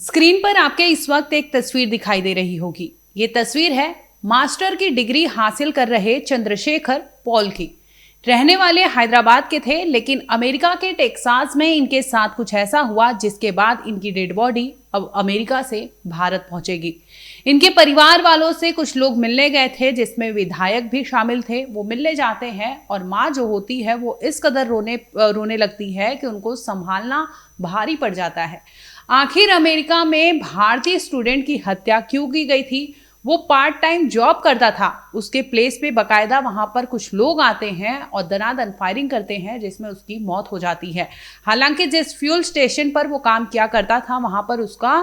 Screen पर आपके इस वक्त एक तस्वीर दिखाई दे रही होगी। ये तस्वीर है मास्टर की डिग्री हासिल कर रहे चंद्रशेखर पॉल की। रहने वाले हैदराबाद के थे, लेकिन अमेरिका के टेक्सास में इनके साथ कुछ ऐसा हुआ जिसके बाद इनकी डेड बॉडी अब अमेरिका से भारत पहुंचेगी। इनके परिवार वालों से कुछ लोग मिलने गए थे, जिसमें विधायक भी शामिल थे। वो मिलने जाते हैं और माँ जो होती है वो इस कदर रोने लगती है कि उनको संभालना भारी पड़ जाता है। आखिर अमेरिका में भारतीय स्टूडेंट की हत्या क्यों की गई थी? वो पार्ट टाइम जॉब करता था, उसके प्लेस पे बकायदा वहां पर कुछ लोग आते हैं और दनादन फायरिंग करते हैं, जिसमें उसकी मौत हो जाती है। हालांकि जिस फ्यूल स्टेशन पर वो काम किया करता था वहां पर उसका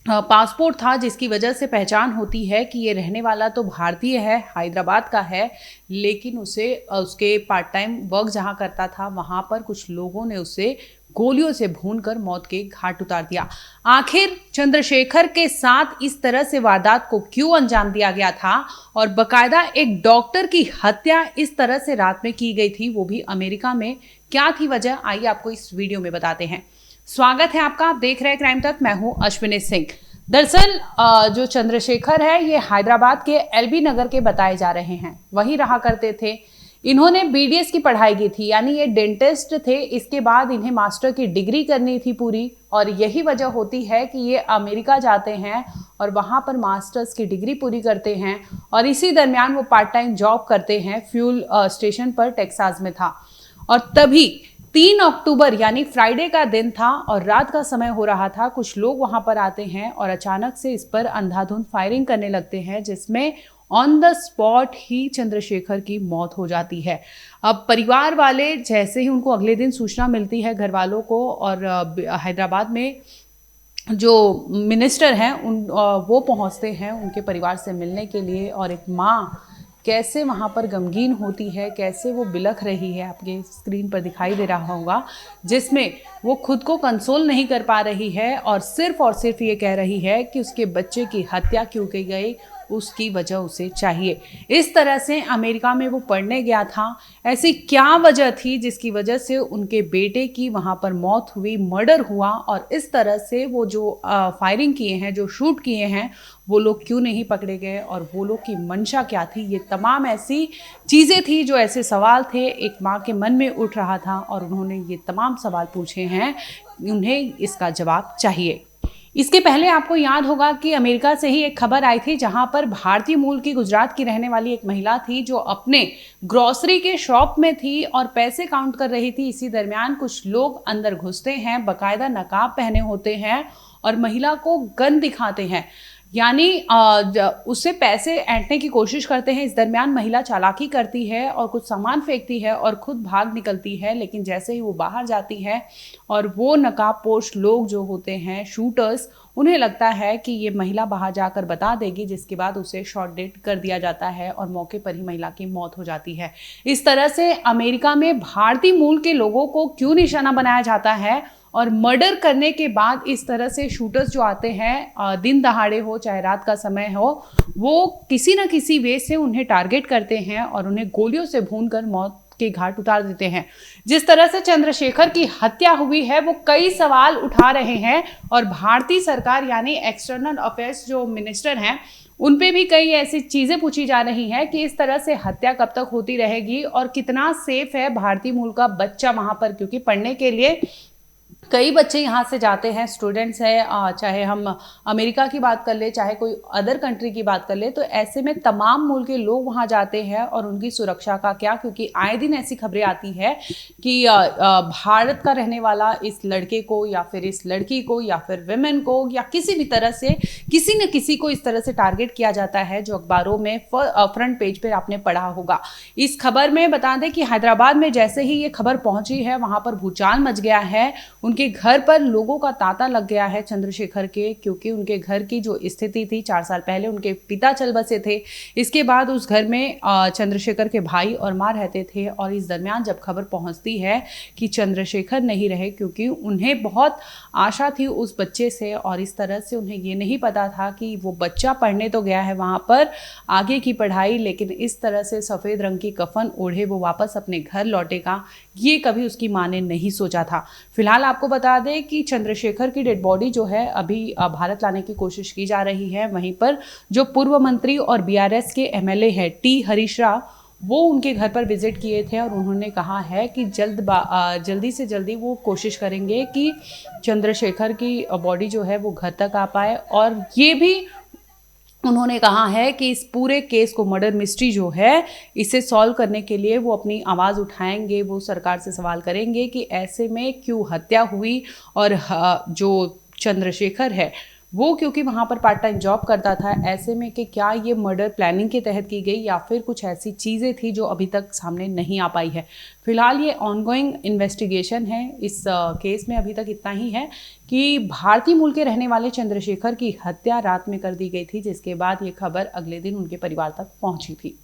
पासपोर्ट था, जिसकी वजह से पहचान होती है कि ये रहने वाला तो भारतीय है, हैदराबाद का है, लेकिन उसे उसके पार्ट टाइम वर्क जहां करता था वहां पर कुछ लोगों ने उसे गोलियों से भूनकर मौत के घाट उतार दिया। आखिर चंद्रशेखर के साथ इस तरह से वारदात को क्यों अंजाम दिया गया था और बकायदा एक डॉक्टर की हत्या इस तरह से रात में की गई थी, वो भी अमेरिका में, क्या थी वजह? आइए आपको इस वीडियो में बताते हैं। स्वागत है आपका, आप देख रहे हैं क्राइम तक। मैं हूं अश्विनी सिंह। दरअसल जो चंद्रशेखर है ये हैदराबाद के एलबी नगर के बताए जा रहे हैं, वहीं रहा करते थे। इन्होंने बीडीएस की पढ़ाई की थी, यानी ये डेंटिस्ट थे। इसके बाद इन्हें मास्टर की डिग्री करनी थी पूरी, और यही वजह होती है कि ये अमेरिका जाते हैं और वहाँ पर मास्टर्स की डिग्री पूरी करते हैं। और इसी दरमियान वो पार्ट टाइम जॉब करते हैं, फ्यूल स्टेशन पर टेक्सास में था। और तभी 3 अक्टूबर यानी फ्राइडे का दिन था और रात का समय हो रहा था। कुछ लोग वहां पर आते हैं और अचानक से इस पर अंधाधुंध फायरिंग करने लगते हैं, जिसमें ऑन द स्पॉट ही चंद्रशेखर की मौत हो जाती है। अब परिवार वाले जैसे ही उनको अगले दिन सूचना मिलती है घर वालों को, और हैदराबाद में जो मिनिस्टर हैं वो पहुंचते हैं उनके परिवार से मिलने के लिए। और एक माँ कैसे वहाँ पर गमगीन होती है, कैसे वो बिलख रही है, आपके स्क्रीन पर दिखाई दे रहा होगा, जिसमें वो खुद को कंसोल नहीं कर पा रही है और सिर्फ ये कह रही है कि उसके बच्चे की हत्या क्यों की गई, उसकी वजह उसे चाहिए। इस तरह से अमेरिका में वो पढ़ने गया था। ऐसी क्या वजह थी जिसकी वजह से उनके बेटे की वहाँ पर मौत हुई, मर्डर हुआ? और इस तरह से वो जो फायरिंग किए हैं, जो शूट किए हैं, वो लोग क्यों नहीं पकड़े गए और वो लोग की मंशा क्या थी? ये तमाम ऐसी चीज़ें थी, जो ऐसे सवाल थे एक माँ के मन में उठ रहा था, और उन्होंने ये तमाम सवाल पूछे हैं, उन्हें इसका जवाब चाहिए। इसके पहले आपको याद होगा कि अमेरिका से ही एक खबर आई थी, जहां पर भारतीय मूल की गुजरात की रहने वाली एक महिला थी, जो अपने ग्रोसरी के शॉप में थी और पैसे काउंट कर रही थी। इसी दरमियान कुछ लोग अंदर घुसते हैं, बकायदा नकाब पहने होते हैं और महिला को गन दिखाते हैं, यानी उससे पैसे ऐंठने की कोशिश करते हैं। इस दरमियान महिला चालाकी करती है और कुछ सामान फेंकती है और खुद भाग निकलती है, लेकिन जैसे ही वो बाहर जाती है और वो नकाबपोश लोग जो होते हैं, शूटर्स, उन्हें लगता है कि ये महिला बाहर जाकर बता देगी, जिसके बाद उसे शॉट डेड कर दिया जाता है और मौके पर ही महिला की मौत हो जाती है। इस तरह से अमेरिका में भारतीय मूल के लोगों को क्यों निशाना बनाया जाता है, और मर्डर करने के बाद इस तरह से शूटर्स जो आते हैं, दिन दहाड़े हो चाहे रात का समय हो, वो किसी न किसी वे से उन्हें टारगेट करते हैं और उन्हें गोलियों से भूनकर मौत के घाट उतार देते हैं। जिस तरह से चंद्रशेखर की हत्या हुई है, वो कई सवाल उठा रहे हैं, और भारतीय सरकार यानी एक्सटर्नल अफेयर्स जो मिनिस्टर हैं, उन पे भी कई ऐसी चीज़ें पूछी जा रही हैं कि इस तरह से हत्या कब तक होती रहेगी और कितना सेफ है भारतीय मूल का बच्चा वहाँ पर, क्योंकि पढ़ने के लिए कई बच्चे यहाँ से जाते हैं, स्टूडेंट्स हैं, चाहे हम अमेरिका की बात कर ले, चाहे कोई अदर कंट्री की बात कर ले, तो ऐसे में तमाम मुल्क के लोग वहाँ जाते हैं। और उनकी सुरक्षा का क्या, क्योंकि आए दिन ऐसी खबरें आती है कि भारत का रहने वाला इस लड़के को या फिर इस लड़की को या फिर विमेन को या किसी भी तरह से किसी न किसी को इस तरह से टारगेट किया जाता है, जो अखबारों में फ्रंट पेज पर आपने पढ़ा होगा। इस खबर में बता दें कि हैदराबाद में जैसे ही ये खबर पहुंची है, वहाँ पर भूचाल मच गया है। उनके घर पर लोगों का तांता लग गया है चंद्रशेखर के, क्योंकि उनके घर की जो स्थिति थी, 4 साल पहले उनके पिता चल बसे थे। इसके बाद उस घर में चंद्रशेखर के भाई और माँ रहते थे, और इस दरमियान जब खबर पहुंचती है कि चंद्रशेखर नहीं रहे, क्योंकि उन्हें बहुत आशा थी उस बच्चे से, और इस तरह से उन्हें ये नहीं पता था कि वो बच्चा पढ़ने तो गया है वहाँ पर आगे की पढ़ाई, लेकिन इस तरह से सफ़ेद रंग की कफन ओढ़े वो वापस अपने घर लौटेगा, ये कभी उसकी माँ ने नहीं सोचा था। फिलहाल आपको बता दें कि चंद्रशेखर की डेड बॉडी जो है अभी भारत लाने की कोशिश की जा रही है। वहीं पर जो पूर्व मंत्री और बीआरएस के एमएलए है टी हरीश राव, वो उनके घर पर विजिट किए थे और उन्होंने कहा है कि जल्दी से जल्दी वो कोशिश करेंगे कि चंद्रशेखर की बॉडी जो है वो घर तक आ पाए। और ये भी उन्होंने कहा है कि इस पूरे केस को, मर्डर मिस्ट्री जो है, इसे सॉल्व करने के लिए वो अपनी आवाज़ उठाएंगे, वो सरकार से सवाल करेंगे कि ऐसे में क्यों हत्या हुई और जो चंद्रशेखर है वो क्योंकि वहाँ पर पार्ट टाइम जॉब करता था, ऐसे में कि क्या ये मर्डर प्लानिंग के तहत की गई या फिर कुछ ऐसी चीज़ें थी जो अभी तक सामने नहीं आ पाई है। फिलहाल ये ऑनगोइंग इन्वेस्टिगेशन है। इस केस में अभी तक इतना ही है कि भारतीय मूल के रहने वाले चंद्रशेखर की हत्या रात में कर दी गई थी, जिसके बाद ये खबर अगले दिन उनके परिवार तक पहुंची थी।